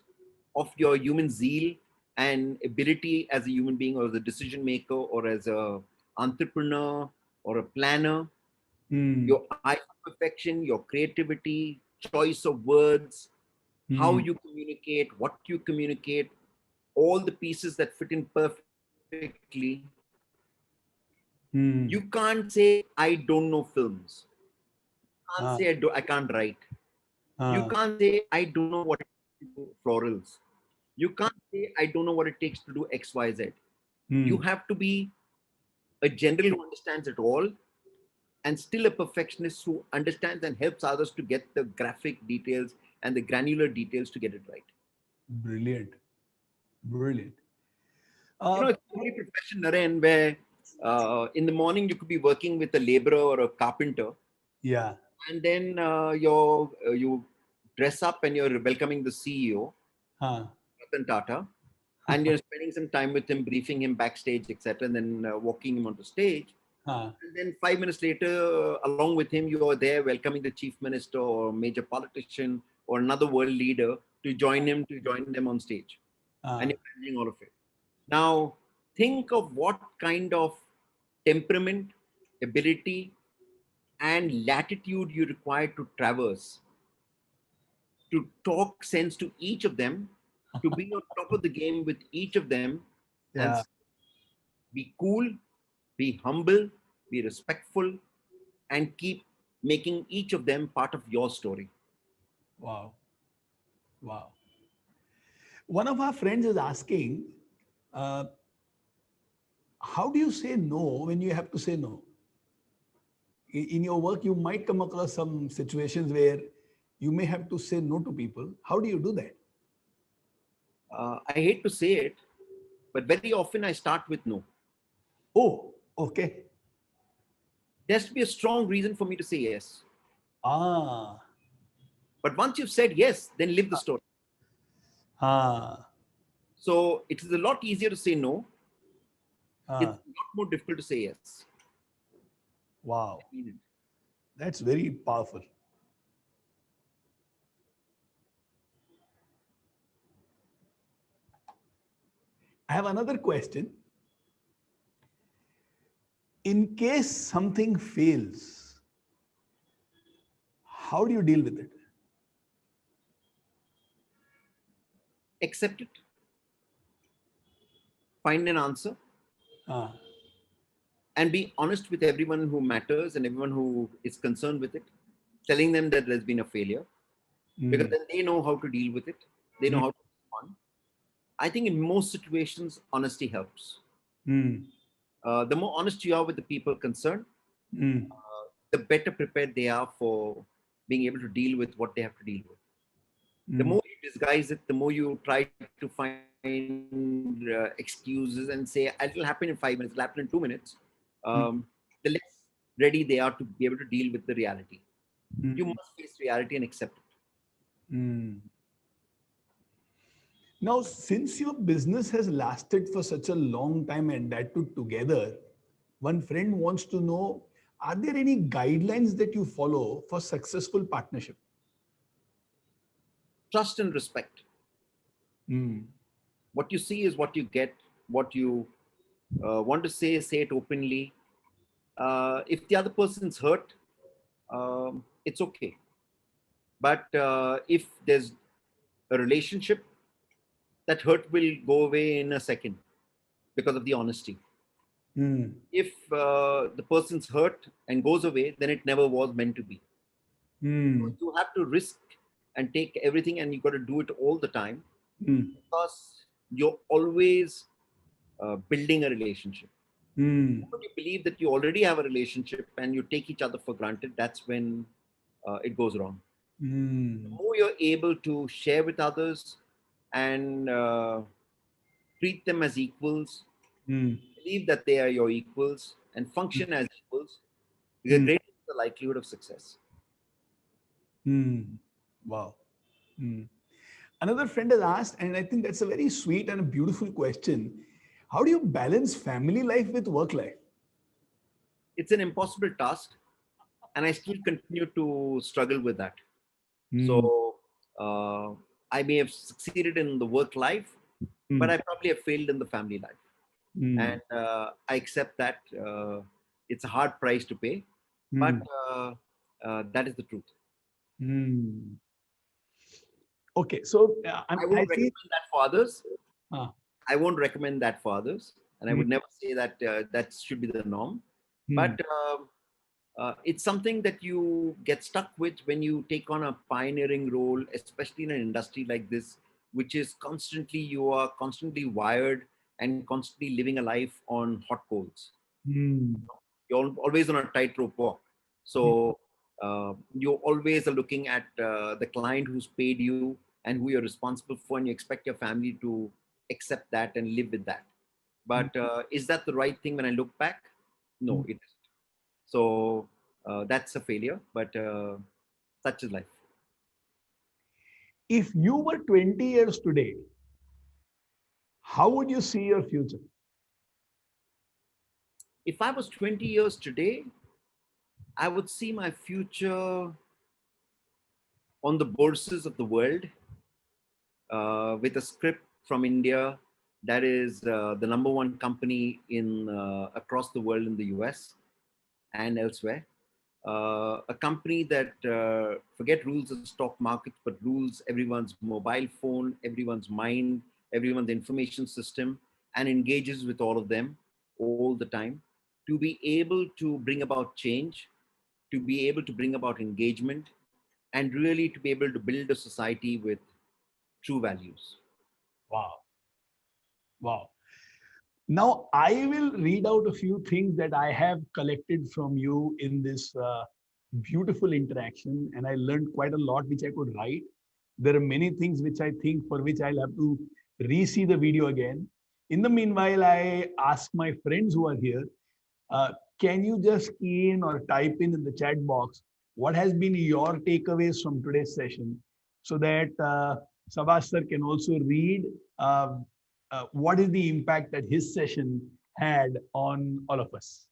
of your human zeal and ability as a human being, or as a decision maker, or as a entrepreneur, or a planner. Hmm. Your eye for perfection, your creativity, choice of words, how Hmm. you communicate, what you communicate, all the pieces that fit in perfectly. You Hmm. can't say, I don't know films. You can't Ah, say, I can't write. You ah. can't say, I don't know what it takes to do florals. You can't say, I don't know what it takes to do X, Y, Z. You Hmm. have to be a general who understands it all, and still a perfectionist who understands and helps others to get the graphic details and the granular details to get it right. Brilliant. Brilliant. You know, Uh, it's a very profession, Naren, where in the morning you could be working with a laborer or a carpenter, yeah. and then you dress up and you're welcoming the CEO, Huh. Ratan Tata, and you're spending some time with him, briefing him backstage, etc., and then walking him onto stage. Huh. And then 5 minutes later, along with him, you are there welcoming the chief minister or major politician or another world leader to join them on stage, and Ah. you're managing all of it. Now, think of what kind of temperament, ability, and latitude you require to traverse, to talk sense to each of them, to be on top of the game with each of them, and Yeah. be cool, be humble, be respectful, and keep making each of them part of your story. Wow. Wow. One of our friends is asking, uh, how do you say no when you have to say no? In your work, you might come across some situations where you may have to say no to people. How do you do that? I hate to say it, but very often I start with no. Oh, okay. There has to be a strong reason for me to say yes. Ah, But once you've said yes, then live the story. ah, So it is a lot easier to say no. It's ah. a lot more difficult to say yes. Wow. That's very powerful. I have another question. In case something fails, how do you deal with it? Accept it, find an answer, Ah, and be honest with everyone who matters and everyone who is concerned with it, telling them that there's been a failure, because mm, then they know how to deal with it. They know mm, how to respond. I think in most situations, honesty helps. mm, The more honest you are with the people concerned, mm, the better prepared they are for being able to deal with what they have to deal with. The mm, more you disguise it, the more you try to find excuses and say, it'll happen in 5 minutes, it'll happen in 2 minutes, mm, the less ready they are to be able to deal with the reality. You mm, must face reality and accept it. mm. Now, since your business has lasted for such a long time and that too together, one friend wants to know, are there any guidelines that you follow for successful partnership? Trust and respect. Mm, What you see is what you get. What you want to say it openly. If the other person's hurt, it's okay. But if there's a relationship, that hurt will go away in a second because of the honesty. Mm. If the person's hurt and goes away, then it never was meant to be. So Mm. you have to risk and take everything, and you got to do it all the time, Mm. because you're always building a relationship. Mm. When you believe that you already have a relationship and you take each other for granted, that's when it goes wrong. The Mm. more you're able to share with others and treat them as equals, Mm. believe that they are your equals and function as equals, the Mm. greater the likelihood of success. Mm. Wow. Mm. Another friend has asked, and I think that's a very sweet and a beautiful question. How do you balance family life with work life? It's an impossible task, and I still continue to struggle with that. Mm. So uh, I may have succeeded in the work life, but Mm. I probably have failed in the family life. Mm. And I accept that it's a hard price to pay, but Mm. that is the truth. Mm. Okay, so I I won't see. recommend that for others. Ah. I won't recommend that for others, and I Mm. would never say that that should be the norm. But Mm. it's something that you get stuck with when you take on a pioneering role, especially in an industry like this, which is constantly, you are constantly wired and constantly living a life on hot coals. Mm. You're always on a tightrope walk. So you always are looking at the client who's paid you and who you're responsible for, and you expect your family to accept that and live with that. Mm. But is that the right thing when I look back? No, Mm. it isn't. So that's a failure, but such is life. If you were 20 years today, how would you see your future? If I was 20 years today, I would see my future on the bourses of the world, with a script from India that is the number one company in across the world in the US and elsewhere. A company that forget rules of stock markets, but rules everyone's mobile phone, everyone's mind, everyone's information system, and engages with all of them all the time. To be able to bring about change, to be able to bring about engagement, and really to be able to build a society with true values. Wow. Wow. Now, I will read out a few things that I have collected from you in this beautiful interaction, and I learned quite a lot which I could write. There are many things which I think for which I'll have to re-see the video again. In the meanwhile, I ask my friends who are here, uh, can you just key in or type in the chat box what has been your takeaways from today's session, so that Sabbas sir can also read uh, what is the impact that his session had on all of us.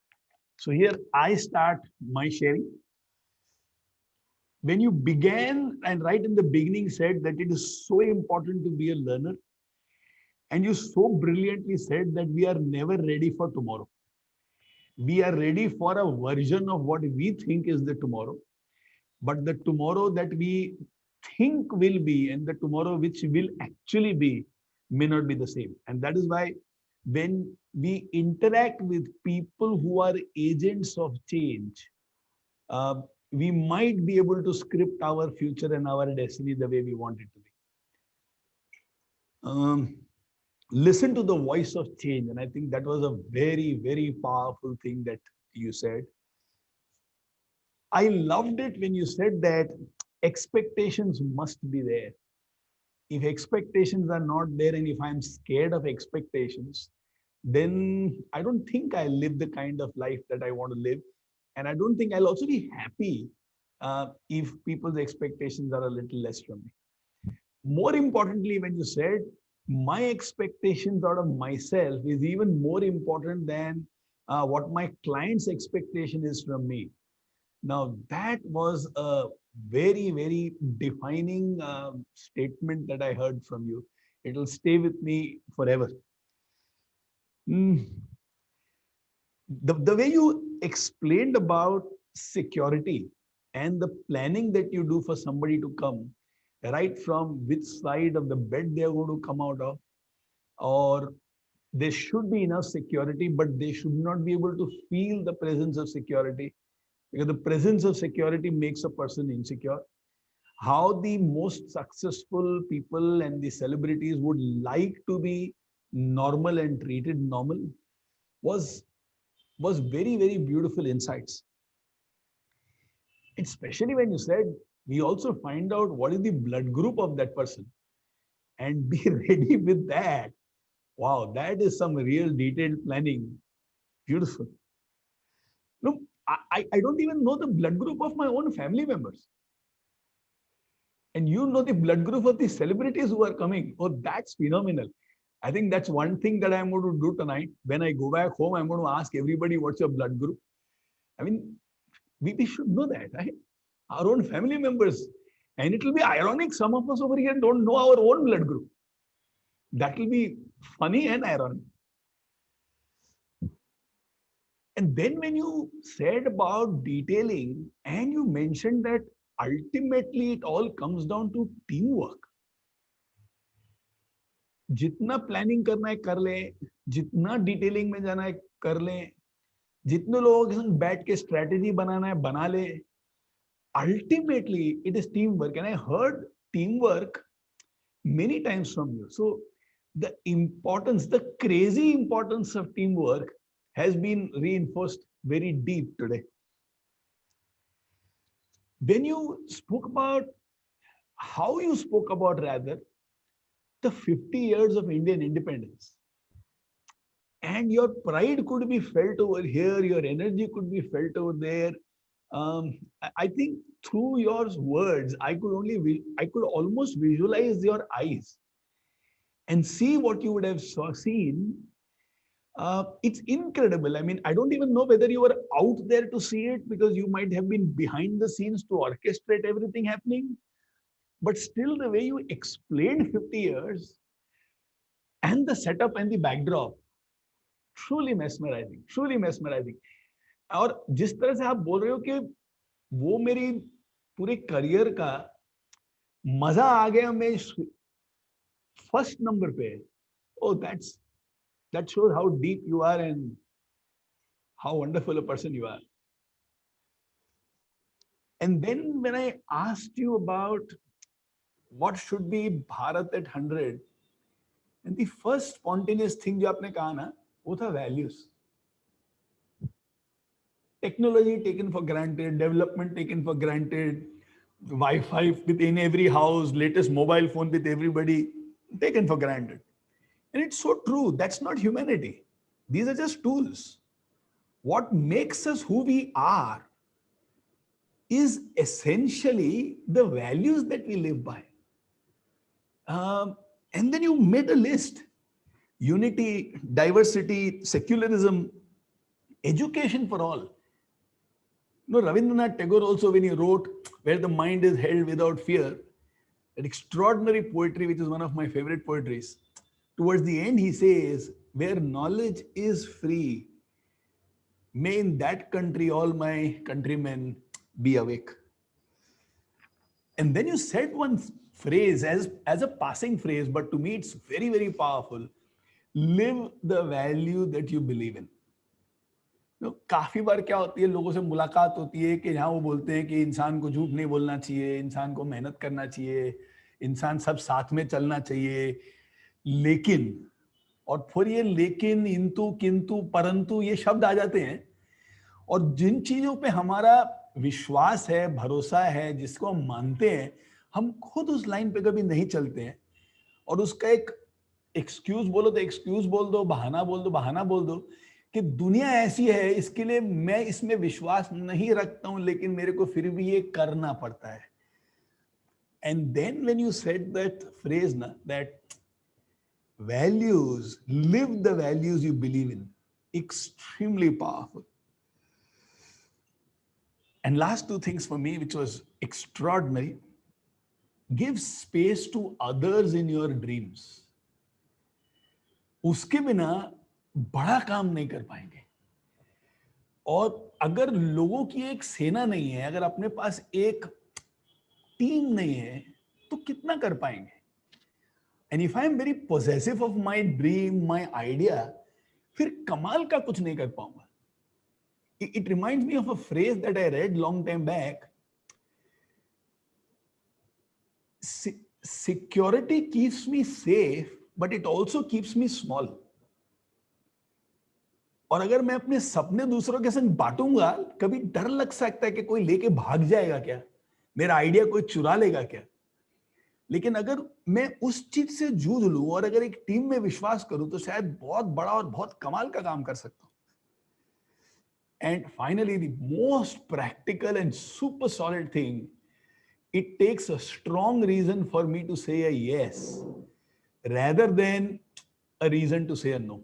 So here I start my sharing. When you began and right in the beginning said that it is so important to be a learner, and you so brilliantly said that we are never ready for tomorrow. We are ready for a version of what we think is the tomorrow, but the tomorrow that we think will be and the tomorrow which will actually be may not be the same. And that is why when we interact with people who are agents of change, uh, we might be able to script our future and our destiny the way we want it to be. Um, listen to the voice of change. And I think that was a very, very powerful thing that you said. I loved it when you said that expectations must be there. If expectations are not there, and if I'm scared of expectations, then I don't think I live the kind of life that I want to live. And I don't think I'll also be happy if people's expectations are a little less from me. More importantly, when you said my expectations out of myself is even more important than what my client's expectation is from me. Now, that was a very, very defining statement that I heard from you. It'll stay with me forever. Mm, the way you explained about security and the planning that you do for somebody to come, right from which side of the bed they're going to come out of, or there should be enough security, but they should not be able to feel the presence of security, because the presence of security makes a person insecure. How the most successful people and the celebrities would like to be normal and treated normal was was very, very beautiful insights. Especially when you said we also find out what is the blood group of that person and be ready with that. Wow, that is some real detailed planning. Beautiful. No, I don't even know the blood group of my own family members. And you know the blood group of the celebrities who are coming. Oh, that's phenomenal. I think that's one thing that I'm going to do tonight. When I go back home, I'm going to ask everybody, what's your blood group? I mean, we should know that, right? Our own family members. And it will be ironic. Some of us over here don't know our own blood group. That will be funny and ironic. And then when you said about detailing and you mentioned that ultimately it all comes down to teamwork. जितना planning करना है कर ले, जितना detailing में जाना है कर ले, जितने लोगों के संग बैठ के स्ट्रेटेजी बनाना है बना ले. Ultimately it is teamwork, and I heard teamwork many times from you. So the importance, the crazy importance of teamwork has been reinforced very deep today. When you spoke about how you spoke about rather the 50 years of Indian independence, and your pride could be felt over here, your energy could be felt over there. I think through your words, I could almost visualize your eyes and see what you would have seen. It's incredible. I mean, I don't even know whether you were out there to see it, because you might have been behind the scenes to orchestrate everything happening. But still, the way you explained 50 years and the setup and the backdrop, truly mesmerizing, truly mesmerizing. और जिस तरह से आप बोल रहे हो कि वो मेरी पूरे करियर का मजा आ गया, मैं फर्स्ट नंबर पे. Oh, that shows how deep you are and how wonderful a person you are. And then when I asked you about what should be Bharat at 100, and the first spontaneous thing जो आपने कहा ना, वो था values. Technology taken for granted, development taken for granted, Wi-Fi within every house, latest mobile phone with everybody, taken for granted. And it's so true. That's not humanity. These are just tools. What makes us who we are is essentially the values that we live by. And then you made a list: unity, diversity, secularism, education for all. No, Rabindranath Tagore also, when he wrote "Where the mind is held without fear," that extraordinary poetry, which is one of my favorite poetries, towards the end he says, "Where knowledge is free, may in that country all my countrymen be awake." And then you said one phrase as a passing phrase, but to me it's very, very powerful: live the value that you believe in. काफी बार क्या होती है, लोगों से मुलाकात होती है कि जहाँ वो बोलते हैं कि इंसान को झूठ नहीं बोलना चाहिए, इंसान को मेहनत करना चाहिए, इंसान सब साथ में चलना चाहिए, लेकिन, और फिर ये लेकिन, इंतु, किंतु, परंतु ये शब्द आ जाते हैं, और जिन चीजों पे हमारा विश्वास है, भरोसा है, जिसको हम मानते हैं, हम खुद उस लाइन पे कभी नहीं चलते हैं, और उसका एक एक्सक्यूज बोलो तो एक्सक्यूज बोल दो, बहाना बोल दो, बहाना बोल दो कि दुनिया ऐसी है, इसके लिए मैं इसमें विश्वास नहीं रखता हूं, लेकिन मेरे को फिर भी ये करना पड़ता है. And then when you said that phrase, na, that values, live the values you believe in, extremely powerful. And last two things for me, which was extraordinary: give space to others in your dreams. उसके बिना बड़ा काम नहीं कर पाएंगे. और अगर लोगों की एक सेना नहीं है, अगर अपने पास एक टीम नहीं है, तो कितना कर पाएंगे? And if I am very possessive of my dream, my idea, फिर कमाल का कुछ नहीं कर पाऊंगा. It reminds me of a phrase that I read long time back. Security keeps me safe, but it also keeps me small. और अगर मैं अपने सपने दूसरों के संग बांटूंगा, कभी डर लग सकता है कि कोई लेके भाग जाएगा क्या, मेरा आइडिया कोई चुरा लेगा क्या. लेकिन अगर मैं उस चीज से जूझ लूं और अगर एक टीम में विश्वास करूं, तो शायद बहुत बड़ा और बहुत कमाल का काम कर सकता हूं. And finally the most practical and super solid thing, it takes a strong reason for me to say a yes rather than a reason to say a no.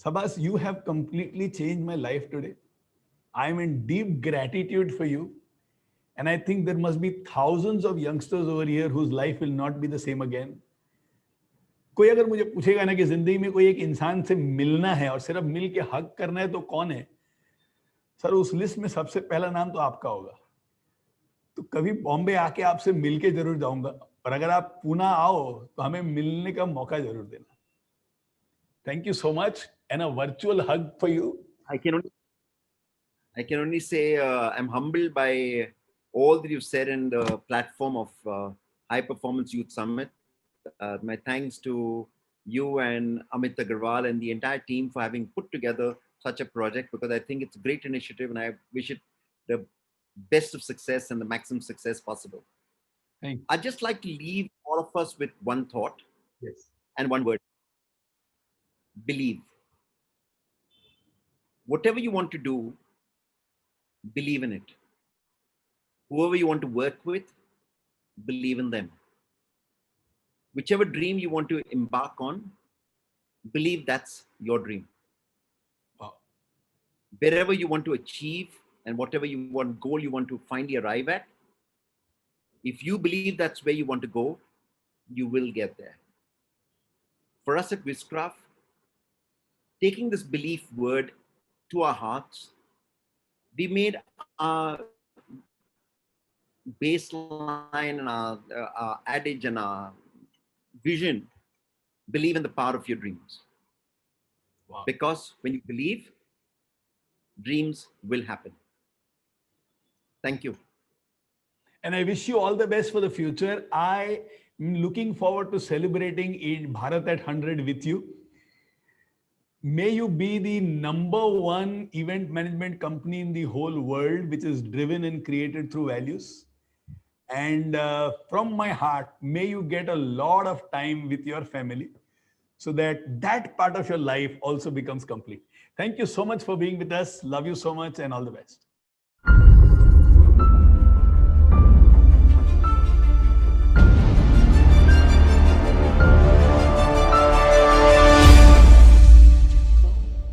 Sabbas, you have completely changed my life today. I am in deep gratitude for you. And I think there must be thousands of youngsters over here whose life will not be the same again. कोई अगर मुझे पूछेगा ना कि जिंदगी में कोई एक इंसान से मिलना है और सिर्फ मिल के हक करना है तो कौन है, सर उस लिस्ट में सबसे पहला नाम तो आपका होगा. तो कभी बॉम्बे आके आपसे मिलके जरूर जाऊंगा, और अगर आप पुणे आओ तो हमें मिलने का मौका जरूर देना. Thank you so much and a virtual hug for you. I can only say I'm humbled by all that you've said in the platform of High Performance Youth Summit. My thanks to you and Amit Agarwal and the entire team for having put together such a project, because I think it's a great initiative and I wish it the best of success and the maximum success possible. Thank you. I'd just like to leave all of us with one thought. Yes. And one word: believe. Whatever you want to do, believe in it. Whoever you want to work with, believe in them. Whichever dream you want to embark on, believe that's your dream. Wow. Wherever you want to achieve and whatever goal you want to finally arrive at, if you believe that's where you want to go, you will get there. For us at Wizcraft, taking this belief word to our hearts, we made our baseline and our adage and our vision, believe in the power of your dreams. Wow. Because when you believe, dreams will happen. Thank you. And I wish you all the best for the future. I am looking forward to celebrating in Bharat at 100 with you. May you be the #1 event management company in the whole world, which is driven and created through values. And from my heart, may you get a lot of time with your family so that that part of your life also becomes complete. Thank you so much for being with us. Love you so much and all the best.